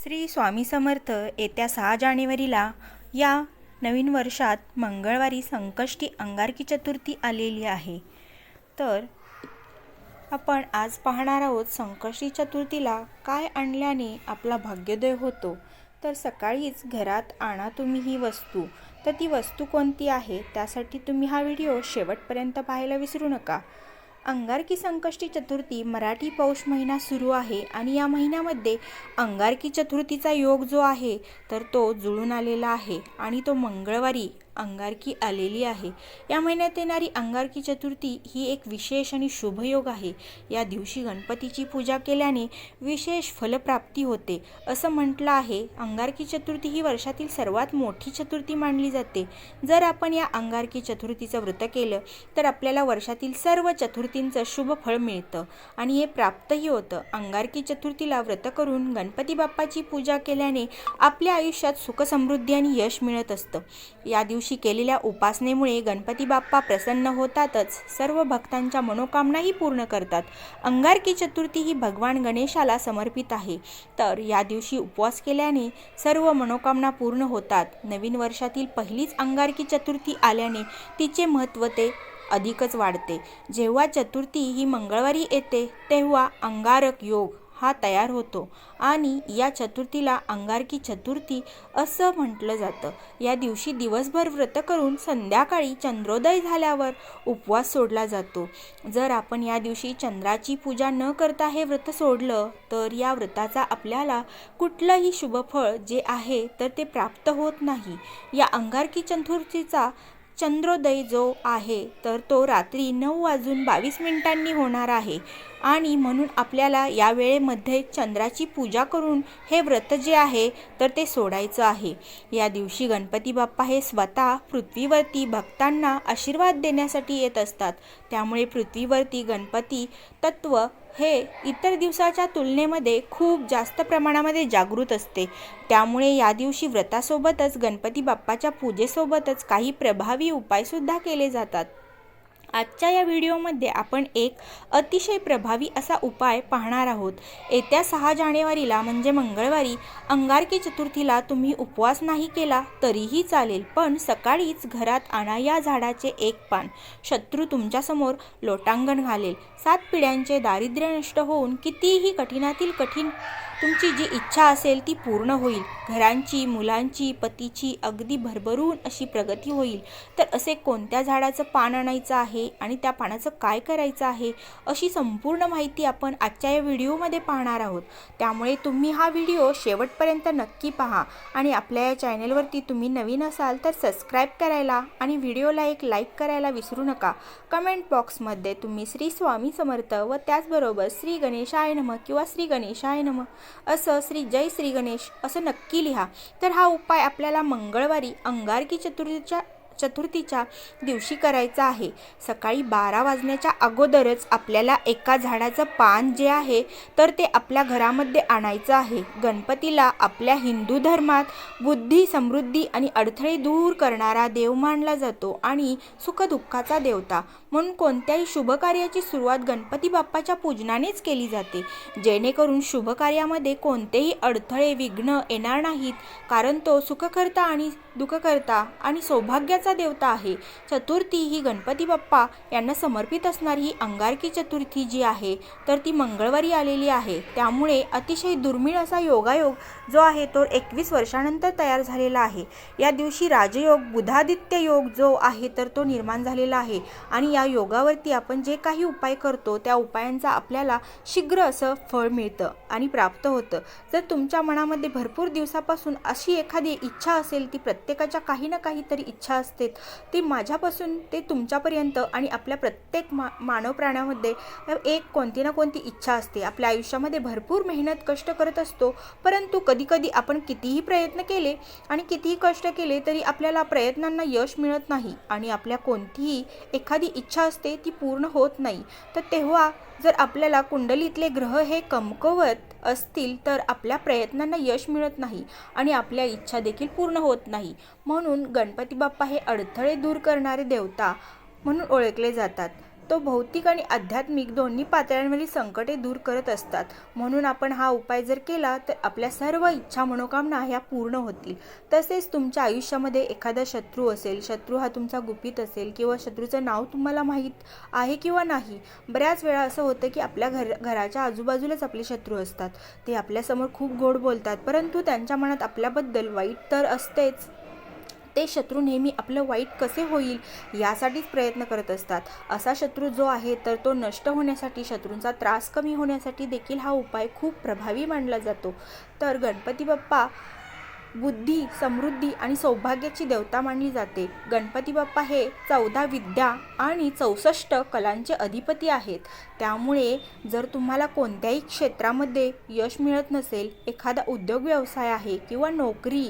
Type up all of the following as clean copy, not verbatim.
श्री स्वामी समर्थ येत्या 6 जानेवारीला या नवीन वर्षात मंगळवारी संकष्टी अंगारकी चतुर्थी आलेली आहे। तर आपण आज पाहणार आहोत संकष्टी चतुर्थीला काय आणल्याने आपला भाग्योदय होतो। तर सकाळीच घरात आणा तुम्ही ही वस्तू। तर ती वस्तू कोणती आहे त्यासाठी तुम्ही हा व्हिडिओ शेवटपर्यंत पाहायला विसरू नका। अंगारकी संकष्टी चतुर्थी मराठी पौष महिना सुरू आहे आणि या महिन्यामध्ये अंगारकी चतुर्थीचा योग जो आहे तर तो जुळून आलेला आहे आणि तो मंगळवारी अंगारकी आलेली आहे। या महिन्यात येणारी अंगारकी चतुर्थी ही एक विशेष आणि शुभ योग आहे। या दिवशी गणपतीची पूजा केल्याने विशेष फलप्राप्ती होते असं म्हटलं आहे। अंगारकी चतुर्थी ही वर्षातील सर्वात मोठी चतुर्थी मानली जाते। जर आपण या अंगारकी चतुर्थीचं व्रत केलं तर आपल्याला वर्षातील सर्व चतुर्थींचं शुभ फळ मिळतं आणि हे प्राप्तही होतं। अंगारकी चतुर्थीला व्रत करून गणपती बाप्पाची पूजा केल्याने आपल्या आयुष्यात सुख समृद्धी आणि यश मिळत असतं। या दिवशी केलेल्या उपासनेमुळे गणपती बाप्पा प्रसन्न होतातच, सर्व भक्तांच्या मनोकामनाही पूर्ण करतात। अंगारकी चतुर्थी ही भगवान गणेशाला समर्पित आहे। तर या दिवशी उपवास केल्याने सर्व मनोकामना पूर्ण होतात। नवीन वर्षातील पहिलीच अंगारकी चतुर्थी आल्याने तिचे महत्त्व ते अधिकच वाढते। जेव्हा चतुर्थी ही मंगळवारी येते तेव्हा अंगारक योग हा तयार होतो आणि या चतुर्थीला अंगारकी चतुर्थी असं म्हटलं जातं। या दिवशी दिवसभर व्रत करून संध्याकाळी चंद्रोदय झाल्यावर उपवास सोडला जातो। जर आपण या दिवशी चंद्राची पूजा न करता हे व्रत सोडलं तर या व्रताचा आपल्याला कुठलंही शुभफळ जे आहे तर ते प्राप्त होत नाही। या अंगारकी चतुर्थीचा चंद्रोदय जो आहे तर तो रात्री 9:22 होणार आहे आणि म्हणून आपल्याला या वेळेमध्ये चंद्राची पूजा करून हे व्रत जे आहे तर ते सोडायचं आहे। या दिवशी गणपती बाप्पा हे स्वतः पृथ्वीवरती भक्तांना आशीर्वाद देण्यासाठी येत असतात। त्यामुळे पृथ्वीवरती गणपती तत्व हे इतर दिवसाच्या तुलनेमध्ये खूप जास्त प्रमाणामध्ये जागृत असते। त्यामुळे या दिवशी व्रतासोबतच गणपती बाप्पाच्या पूजेसोबतच काही प्रभावी उपायसुद्धा केले जातात। आजच्या या व्हिडिओमध्ये आपण एक अतिशय प्रभावी असा उपाय पाहणार आहोत। येत्या 6 जानेवारीला म्हणजे मंगळवारी अंगारकी चतुर्थीला तुम्ही उपवास नाही केला तरीही चालेल, पण सकाळीच घरात आणा या झाडाचे एक पान। शत्रू तुमच्यासमोर लोटांगण घालेल, 7 पिढ्यांचे दारिद्र्य नष्ट होऊन कितीही कठीणातील कठीण तुमची जी इच्छा असेल ती पूर्ण होईल। घरांची, मुलांची, पतीची अगदी भरभरून अशी प्रगती होईल। तर असे कोणत्या झाडाचं पान आणायचं आहे आणि त्या पानाचं काय करायचं आहे अशी संपूर्ण माहिती आपण आजच्या या व्हिडिओमध्ये पाहणार आहोत। त्यामुळे तुम्ही हा व्हिडिओ शेवटपर्यंत नक्की पहा आणि आपल्या या चॅनलवरती तुम्ही नवीन असाल तर सबस्क्राईब करायला आणि व्हिडिओला एक लाईक करायला विसरू नका। कमेंट बॉक्समध्ये तुम्ही श्री स्वामी समर्थ व त्याचबरोबर श्री गणेशाय नमः किंवा श्री गणेशाय नमः असं श्री जय श्री गणेश असं नक्की लिहा। तर हा उपाय आपल्याला मंगळवारी अंगारकी चतुर्थीच्या दिवशी करायचा आहे। सकाळी 12 वाजण्याच्या अगोदरच आपल्याला एका झाडाचं पान जे आहे तर ते आपल्या घरामध्ये आणायचं आहे। गणपतीला आपल्या हिंदू धर्मात बुद्धी, समृद्धी आणि अडथळे दूर करणारा देव मानला जातो आणि सुखदुःखाचा देवता म्हणून कोणत्याही शुभ कार्याची सुरुवात गणपती बाप्पाच्या पूजनानेच केली जाते, जेणेकरून शुभ कार्यामध्ये कोणतेही अडथळे, विघ्न येणार नाहीत, कारण तो सुखकर्ता आणि दुःखकर्ता आणि सौभाग्याचा देवता आहे। चतुर्थी ही गणपती बाप्पा यांना समर्पित असणारी ही अंगारकी चतुर्थी जी आहे तर ती मंगळवारी आलेली आहे। त्यामुळे अतिशय दुर्मिळ असा योगायोग जो आहे तो 21 वर्षानंतर तयार झालेला आहे। या दिवशी राजयोग, बुधादित्य योग जो आहे तर तो निर्माण झालेला आहे आणि या योगावरती आपण जे काही उपाय करतो त्या उपायांचा आपल्याला शीघ्र असं फळ मिळतं आणि प्राप्त होतं। जर तुमच्या मनामध्ये भरपूर दिवसापासून अशी एखादी इच्छा असेल, ती प्रत्येकाच्या काही ना काहीतरी इच्छा असते, ती माझ्यापासून ते तुमच्यापर्यंत आणि आपल्या प्रत्येक मानव प्राण्यामध्ये एक कोणती ना कोणती इच्छा असते। आपल्या आयुष्यामध्ये भरपूर मेहनत, कष्ट करत असतो, परंतु कधीकधी आपण कितीही प्रयत्न केले आणि कितीही कष्ट केले तरी आपल्याला प्रयत्नांना यश मिळत नाही आणि आपल्या कोणतीही एखादी इच्छा असते ती पूर्ण होत नाही। तर तेव्हा जर आपल्याला कुंडलीतले ग्रह हे कमकुवत असतील तर आपल्या प्रयत्नांना यश मिळत नाही आणि आपल्या इच्छा देखील पूर्ण होत नाही। म्हणून गणपती बाप्पा हे अडथळे दूर करणारे देवता म्हणून ओळखले जातात। तो भौतिक आणि आध्यात्मिक दोन्ही पातळ्यांवरील संकटे दूर करत असतात. म्हणून आपण हा उपाय जर केला तर आपल्या सर्व इच्छा मनोकामना ह्या पूर्ण होतील. तसेच तुमच्या आयुष्यामध्ये एखादा शत्रू असेल, शत्रू हा तुमचा गुपित असेल किंवा शत्रूचं नाव तुम्हाला माहीत आहे किंवा नाही. बऱ्याच वेळा असं होतं की आपल्या घराच्या आजूबाजूलाच आपले शत्रू असतात. ते आपल्यासमोर खूप गोड बोलतात, परंतु त्यांच्या मनात आपल्याबद्दल वाईट तर असतेच. ते शत्रू नेहमी आपलं वाईट कसे होईल यासाठीच प्रयत्न करत असतात. असा शत्रू जो आहे तर तो नष्ट होण्यासाठी, शत्रूंचा त्रास कमी होण्यासाठी देखील हा उपाय खूप प्रभावी मानला जातो. तर गणपती बाप्पा बुद्धी, समृद्धी आणि सौभाग्याची देवता मानली जाते. गणपती बाप्पा हे 14 विद्या आणि 64 कलांचे अधिपती आहेत. त्यामुळे जर तुम्हाला कोणत्याही क्षेत्रामध्ये यश मिळत नसेल, एखादा उद्योग व्यवसाय आहे किंवा नोकरी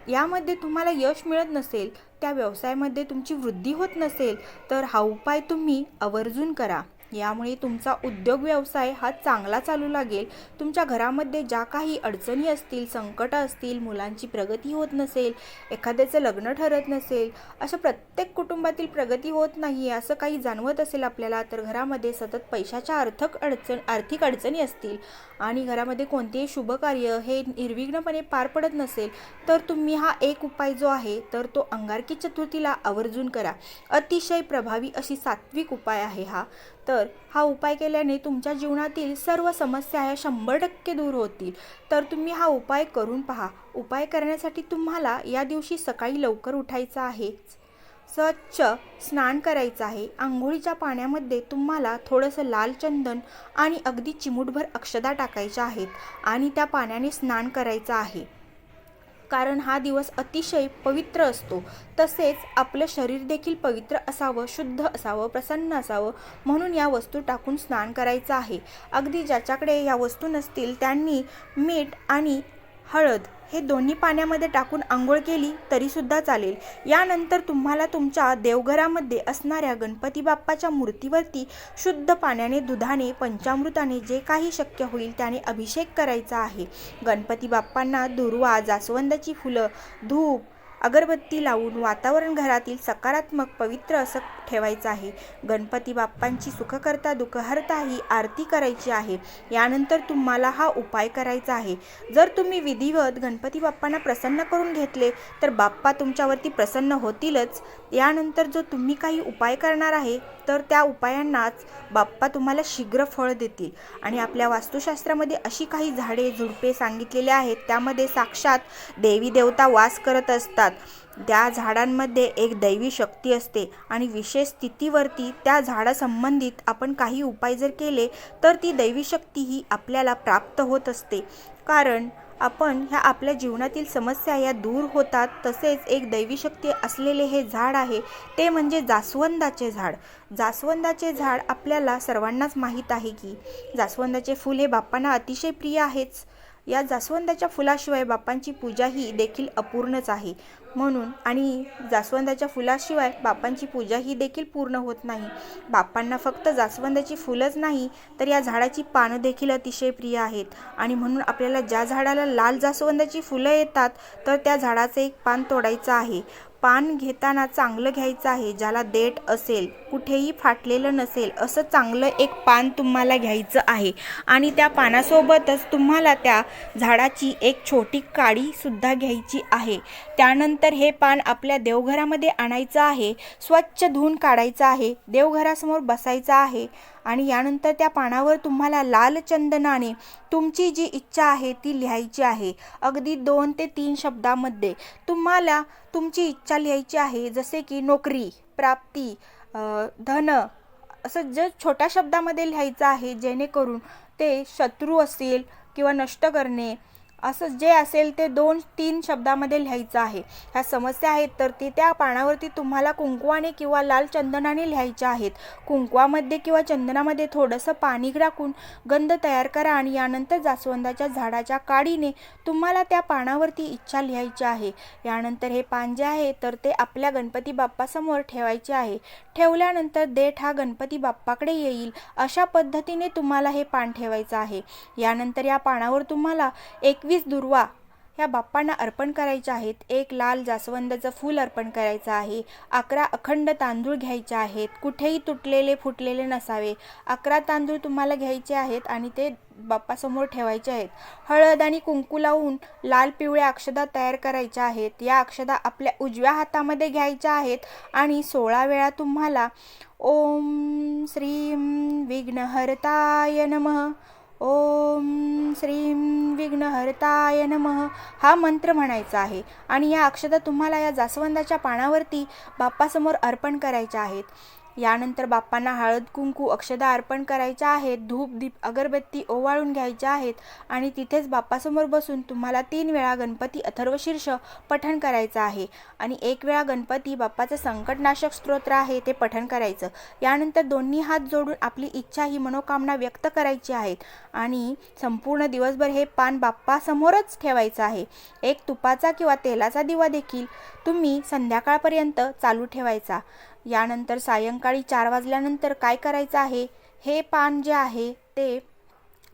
यामध्ये तुम्हाला यश मिळत नसेल, त्या व्यवसायामध्ये तुमची वृद्धी होत नसेल, तर हा उपाय तुम्ही आवर्जून करा. यामुळे तुमचा उद्योग व्यवसाय हा चांगला चालू लागेल. तुमच्या घरामध्ये ज्या काही अडचणी असतील, संकट असतील, मुलांची प्रगती होत नसेल, एखाद्याचं लग्न ठरत नसेल, अशा प्रत्येक कुटुंबातील प्रगती होत नाही असं काही जाणवत असेल आपल्याला, तर घरामध्ये सतत पैशाच्या आर्थिक अडचणी असतील आणि घरामध्ये कोणतेही शुभकार्य हे निर्विघ्नपणे पार पडत नसेल, तर तुम्ही हा एक उपाय जो आहे तर तो अंगारकी चतुर्थीला आवर्जून करा. अतिशय प्रभावी अशी सात्विक उपाय आहे हा. तर हा उपाय केल्याने तुमच्या जीवनातील सर्व समस्या ह्या 100% दूर होतील. तर तुम्ही हा उपाय करून पहा. उपाय करण्यासाठी तुम्हाला या दिवशी सकाळी लवकर उठायचं आहे, स्वच्छ स्नान करायचं आहे. आंघोळीच्या पाण्यामध्ये तुम्हाला थोडंसं लाल चंदन आणि अगदी चिमूटभर अक्षता टाकायच्या आहेत आणि त्या पाण्याने स्नान करायचं आहे. कारण हा दिवस अतिशय पवित्र असतो. तसेच आपलं शरीर देखील पवित्र असावं, शुद्ध असावं, प्रसन्न असावं, म्हणून या वस्तू टाकून स्नान करायचं आहे. अगदी ज्याच्याकडे या वस्तू नसतील त्यांनी मीठ आणि हळद हे दोन्ही पाण्यामध्ये टाकून आंघोळ केली तरीसुद्धा चालेल. यानंतर तुम्हाला तुमच्या देवघरामध्ये असणाऱ्या गणपती बाप्पाच्या मूर्तीवरती शुद्ध पाण्याने, दुधाने, पंचामृताने जे काही शक्य होईल त्याने अभिषेक करायचा आहे. गणपती बाप्पांना दुर्वा, जास्वंदाची फुलं, धूप, अगरबत्ती लावून वातावरण घरातील सकारात्मक, पवित्र असं ठेवायचं आहे. गणपती बाप्पांची सुखकर्ता दुःखहर्ता ही आरती करायची आहे. यानंतर तुम्हाला हा उपाय करायचा आहे. जर तुम्ही विधिवत गणपती बाप्पांना प्रसन्न करून घेतले तर बाप्पा तुमच्यावरती प्रसन्न होतीलच. यानंतर जो तुम्ही काही उपाय करणार आहे तर त्या उपायांनाच बाप्पा तुम्हाला शीघ्र फळ देतील. आणि आपल्या वास्तुशास्त्रामध्ये अशी काही झाडे झुडपे सांगितलेले आहेत, त्यामध्ये साक्षात देवी देवता वास करत असतात. त्या झाडांमध्ये एक दैवी शक्ती असते आणि विशेष स्थितीवरती त्या झाडासंबंधित आपण काही उपाय जर केले तर ती दैवी शक्ती ही आपल्याला प्राप्त होत असते. कारण आपण ह्या आपल्या जीवनातील समस्या या दूर होतात. तसेच एक दैवी शक्ती असलेले हे झाड आहे ते म्हणजे जास्वंदाचे झाड. जास्वंदाचे झाड आपल्याला सर्वांनाच माहीत आहे की जास्वंदाचे फूल हे बाप्पांना अतिशय प्रिय आहेच. या जास्वंदाच्या फुलाशिवाय बाप्पांची पूजा ही देखील अपूर्णच आहे. म्हणून आणि जास्वंदाच्या फुलाशिवाय बाप्पांची पूजा ही देखील पूर्ण होत नाही. बाप्पांना फक्त जास्वंदाची फुलंच नाही तर या झाडाची पानं देखील अतिशय प्रिय आहेत. आणि म्हणून आपल्याला ज्या झाडाला लाल जास्वंदाची फुलं येतात तर त्या झाडाचं एक पान तोडायचं आहे. पान घेताना चांगलं घ्यायचं आहे, ज्याला देठ असेल, कुठेही फाटलेलं नसेल असं चांगलं एक पान तुम्हाला घ्यायचं आहे. आणि त्या पानासोबतच तुम्हाला त्या झाडाची एक छोटी काडीसुद्धा घ्यायची आहे. त्यानंतर हे पान आपल्या देवघरामध्ये आणायचं आहे, स्वच्छ धुवून काढायचं आहे, देवघरासमोर बसायचं आहे. आणि यानंतर त्या पानावर तुम्हाला लाल चंदनाने तुमची जी इच्छा आहे ती लिहायची आहे. अगदी 2 ते 3 शब्दामध्ये तुम्हाला तुमची इच्छा लिहायची आहे. जसे की नोकरी, प्राप्ती, धन, असं जे छोट्या शब्दामध्ये लिहायचं आहे, जेणेकरून ते शत्रू असेल किंवा नष्ट करणे असं जे असेल ते 2-3 शब्दामध्ये लिहायचं आहे. ह्या समस्या आहेत तर ते त्या पानावरती तुम्हाला कुंकवाने किंवा लाल चंदनाने लिहायच्या आहेत. कुंकवामध्ये किंवा चंदनामध्ये थोडंसं पाणी टाकून गंध तयार करा आणि यानंतर जास्वंदाच्या झाडाच्या काडीने तुम्हाला त्या पानावरती इच्छा लिहायची आहे. यानंतर हे पान जे आहे तर ते आपल्या गणपती बाप्पासमोर ठेवायचे आहे. ठेवल्यानंतर देठ हा गणपती बाप्पाकडे येईल अशा पद्धतीने तुम्हाला हे पान ठेवायचं आहे. यानंतर या पानावर तुम्हाला 21 दुर्वा ह्या बाप्पांना अर्पण करायचे आहेत. 1 लाल जास्वंदाचं फूल अर्पण करायचं आहे. 11 अखंड तांदूळ घ्यायचे आहेत. कुठेही तुटलेले फुटलेले नसावे. 11 तांदूळ तुम्हाला घ्यायचे आहेत आणि ते बाप्पासमोर ठेवायचे आहेत. हळद आणि कुंकू लावून लाल पिवळ्या अक्षदा तयार करायच्या आहेत. या अक्षदा आपल्या उजव्या हातामध्ये घ्यायच्या आहेत आणि 16 वेळा तुम्हाला ओम श्रीं विघ्नहर्ताय नमः, ओम श्रीं विघ्नहर्ताय नमः हा मंत्र म्हणायचा आहे. आणि या अक्षता तुम्हाला या जास्वंदाच्या पानावरती बाप्पासमोर अर्पण करायच्या आहेत. यानंतर बाप्पांना हळद कुंकू अक्षदा अर्पण करायच्या आहेत. धूप दीप अगरबत्ती ओवाळून घ्यायच्या आहेत आणि तिथेच बाप्पासमोर बसून तुम्हाला 3 वेळा गणपती अथर्वशीर्ष पठण करायचं आहे आणि 1 वेळा गणपती बाप्पाचं संकटनाशक स्तोत्र आहे ते पठण करायचं. यानंतर दोन्ही हात जोडून आपली इच्छा ही मनोकामना व्यक्त करायची आहेत आणि संपूर्ण दिवसभर हे पान बाप्पासमोरच ठेवायचं आहे. एक तुपाचा किंवा तेलाचा दिवा देखील तुम्ही संध्याकाळपर्यंत चालू ठेवायचा. यानंतर सायंकाळी 4 वाजल्यानंतर काय करायचं आहे, हे पान जे आहे ते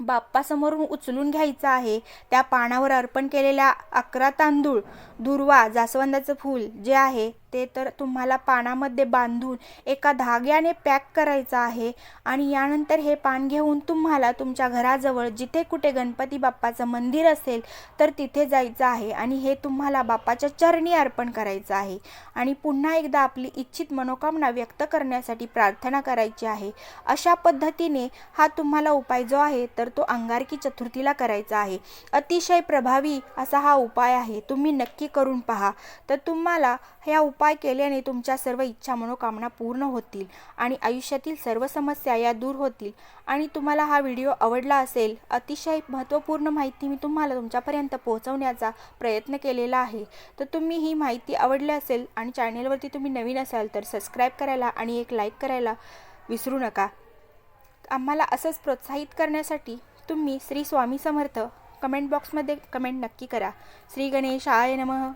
बाप्पासमोरून उचलून घ्यायचं आहे. त्या पानावर अर्पण केलेल्या 11 तांदूळ, दुर्वा, जास्वंदाचं फूल जे आहे ते तर तुम्हाला पानामध्ये बांधून एका धाग्याने पॅक करायचं आहे आणि यानंतर हे पान घेऊन तुम्हाला तुमच्या घराजवळ जिथे कुठे गणपती बाप्पाचं मंदिर असेल तर तिथे जायचं आहे आणि हे तुम्हाला बाप्पाच्या चरणी अर्पण करायचं आहे आणि पुन्हा एकदा आपली इच्छित मनोकामना व्यक्त करण्यासाठी प्रार्थना करायची आहे. अशा पद्धतीने हा तुम्हाला उपाय जो आहे तर तो अंगारकी चतुर्थीला करायचा आहे. अतिशय प्रभावी असा हा उपाय आहे. तुम्ही नक्की करून पहा. तर तुम्हाला ह्या उपाय केल्याने तुमच्या सर्व इच्छा मनोकामना पूर्ण होतील आणि आयुष्यातील सर्व समस्या या दूर होतील. आणि तुम्हाला हा व्हिडिओ आवडला असेल, अतिशय महत्त्वपूर्ण माहिती मी तुम्हाला तुमच्यापर्यंत पोहोचवण्याचा प्रयत्न केलेला आहे. तर तुम्ही ही माहिती आवडली असेल आणि चॅनेलवरती तुम्ही नवीन असाल तर सबस्क्राईब करायला आणि एक लाईक करायला विसरू नका. आम्हाला असंच प्रोत्साहित करण्यासाठी तुम्ही श्री स्वामी समर्थ कमेंट बॉक्समध्ये कमेंट नक्की करा. श्री गणेशाय नमः.